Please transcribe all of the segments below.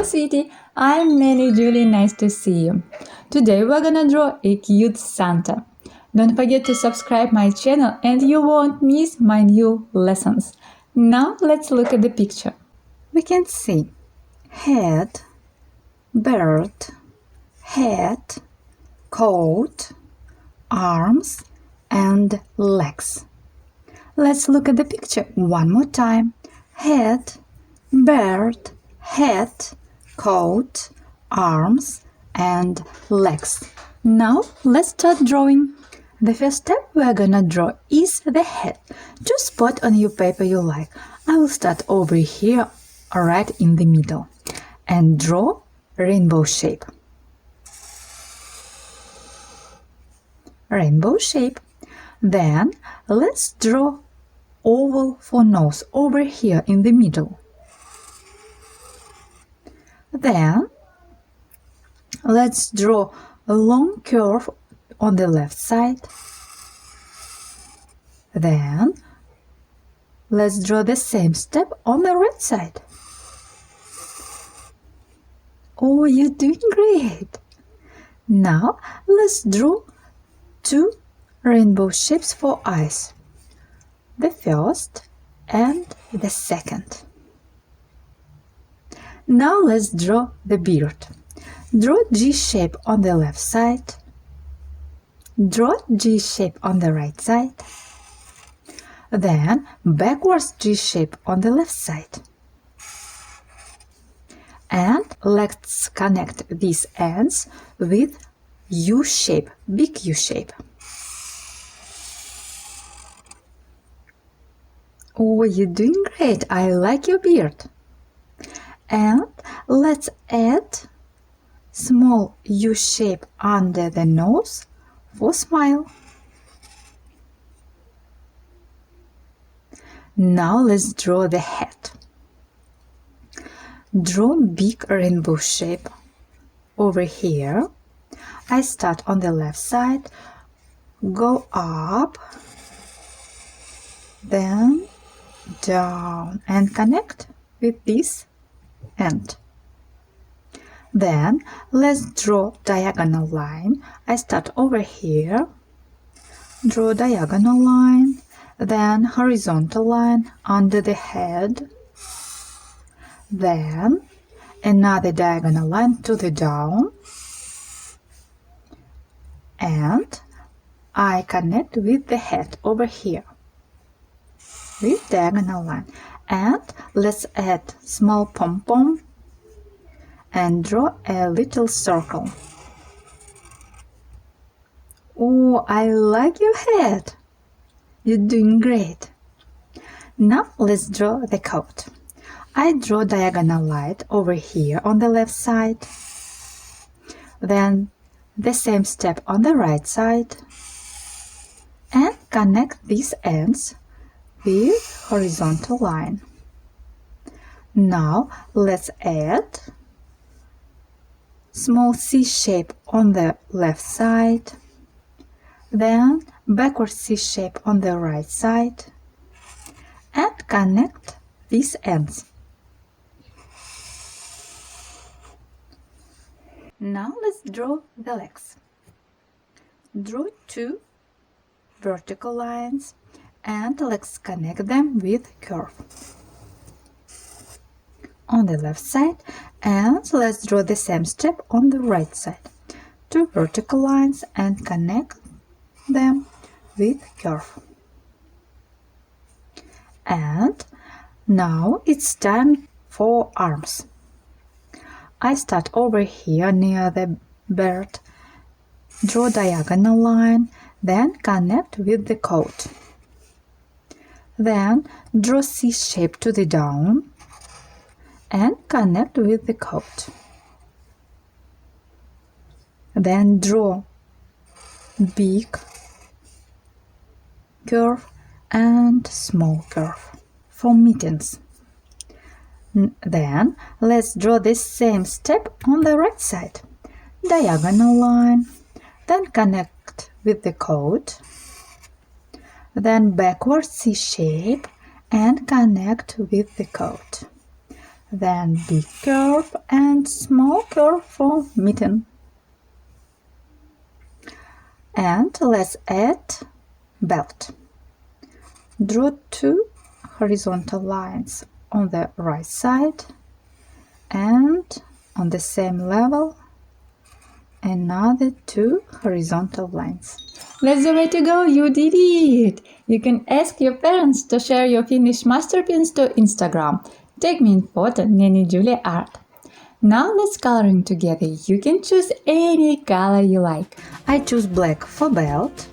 sweetie, I'm Nanny Julie, nice to see you. Today we're gonna draw a cute Santa. Don't forget to subscribe my channel and you won't miss my new lessons. Now let's look at the picture. We can see head, bird, hat, coat, arms and legs. Let's look at the picture one more time. Head, bird, hat, coat, arms and legs. Now let's start drawing. The first step we're gonna draw is the head. Choose spot on your paper you like. I will start over here, right in the middle, and draw rainbow shape. Rainbow shape. Then let's draw oval for nose over here in the middle. Then let's draw a long curve on the left side. Then let's draw the same step on the right side. Oh, you're doing great! Now let's draw two rainbow shapes for eyes. The first and the second. Now let's draw the beard. Draw G shape on the left side. Draw G shape on the right side. Then backwards G shape on the left side. And let's connect these ends with U shape, big U shape. Oh, you're doing great! I like your beard. And let's add small U shape under the nose for smile. Now let's draw the head. Draw big rainbow shape over here. I start on the left side, go up, then down and connect with this end. Then let's draw diagonal line. I start over here, draw diagonal line, then horizontal line under the head, then another diagonal line to the down, and I connect with the head over here with diagonal line. And let's add small pom-pom and draw a little circle. Oh, I like your head. You're doing great. Now let's draw the coat. I draw diagonal line over here on the left side. Then the same step on the right side. And connect these ends with horizontal line. Now let's add small C shape on the left side, then backward C shape on the right side, and connect these ends. Now let's draw the legs. Draw two vertical lines and let's connect them with curve on the left side, and let's draw the same step on the right side. Two vertical lines and connect them with curve. And now it's time for arms. I start over here near the bird, draw diagonal line, then connect with the coat. Then draw C shape to the down and connect with the coat. Then draw big curve and small curve for mittens. Then let's draw the same step on the right side. Diagonal line, then connect with the coat. Then backward C shape and connect with the coat. then big curve and small curve for mitten. And let's add belt. Draw 2 horizontal lines on the right side and on the same level another 2 horizontal lines. That's the way to go, you did it! You can ask your parents to share your finished masterpiece to Instagram. Tag me in photo Nanny Julie art. Now let's coloring together. You can choose any color you like. I choose black for belt.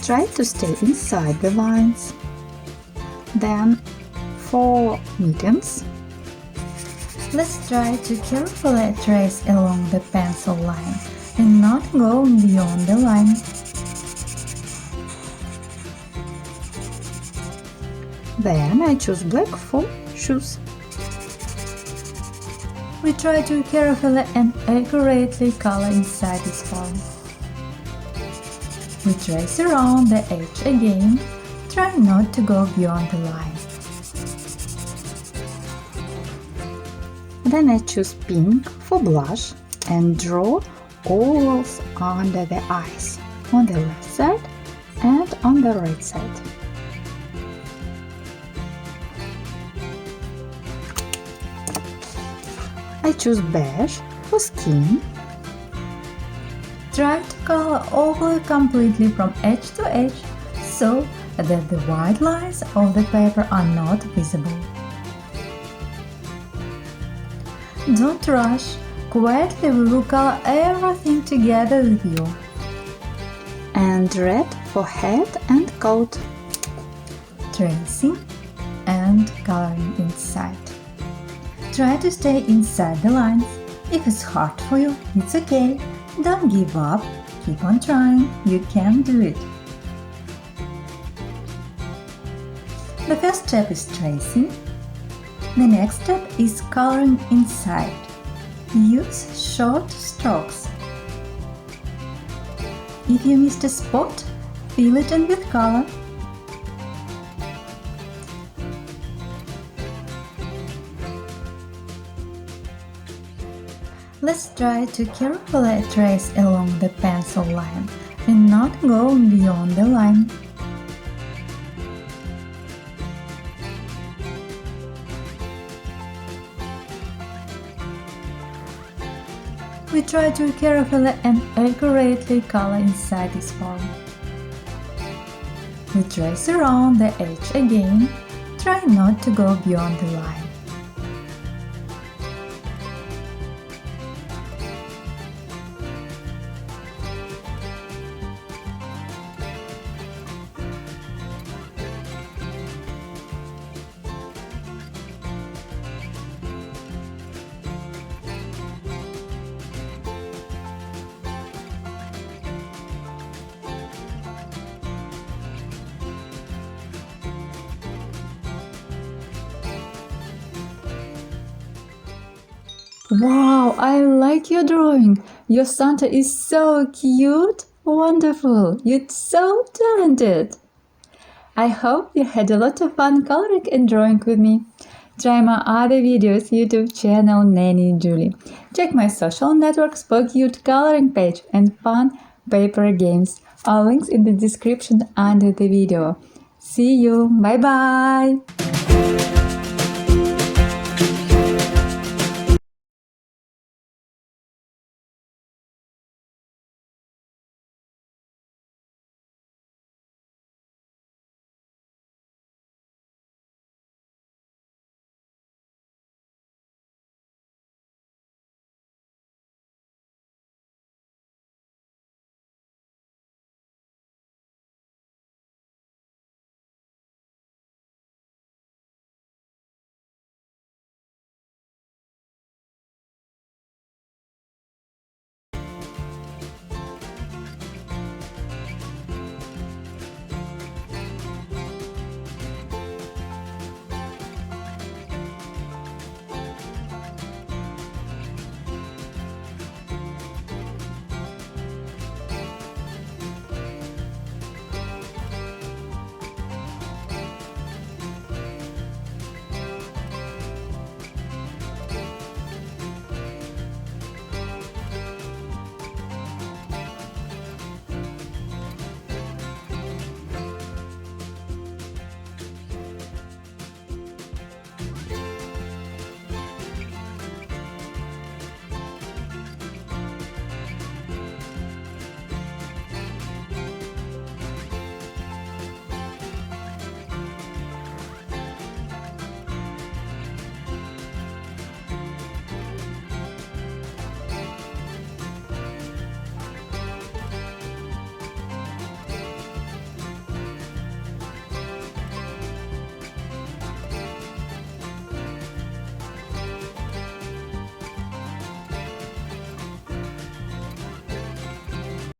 Try to stay inside the lines. Then for mittens, let's try to carefully trace along the pencil line and not go beyond the line. Then I choose black for shoes. We try to carefully and accurately color inside this form. We trace around the edge again, try not to go beyond the line. Then I choose pink for blush and draw ovals under the eyes on the left side and on the right side. I choose beige for skin. Try to color oval completely from edge to edge so that the white lines of the paper are not visible. Don't rush, quietly we will color everything together with you. And red for head and coat. Tracing and coloring inside. Try to stay inside the lines. If it's hard for you, it's okay. Don't give up. Keep on trying. You can do it. The first step is tracing. The next step is coloring inside. Use short strokes. If you missed a spot, fill it in with color. Let's try to carefully trace along the pencil line and not go beyond the line. We try to carefully and accurately color inside this form. We trace around the edge again, try not to go beyond the line. Wow, I like your drawing. Your Santa is so cute. Wonderful. You're so talented. I hope you had a lot of fun coloring and drawing with me. Try my other videos, YouTube channel Nanny Julie. Check my social networks for cute coloring page and fun paper games. All links in the description under the video. See you. Bye bye.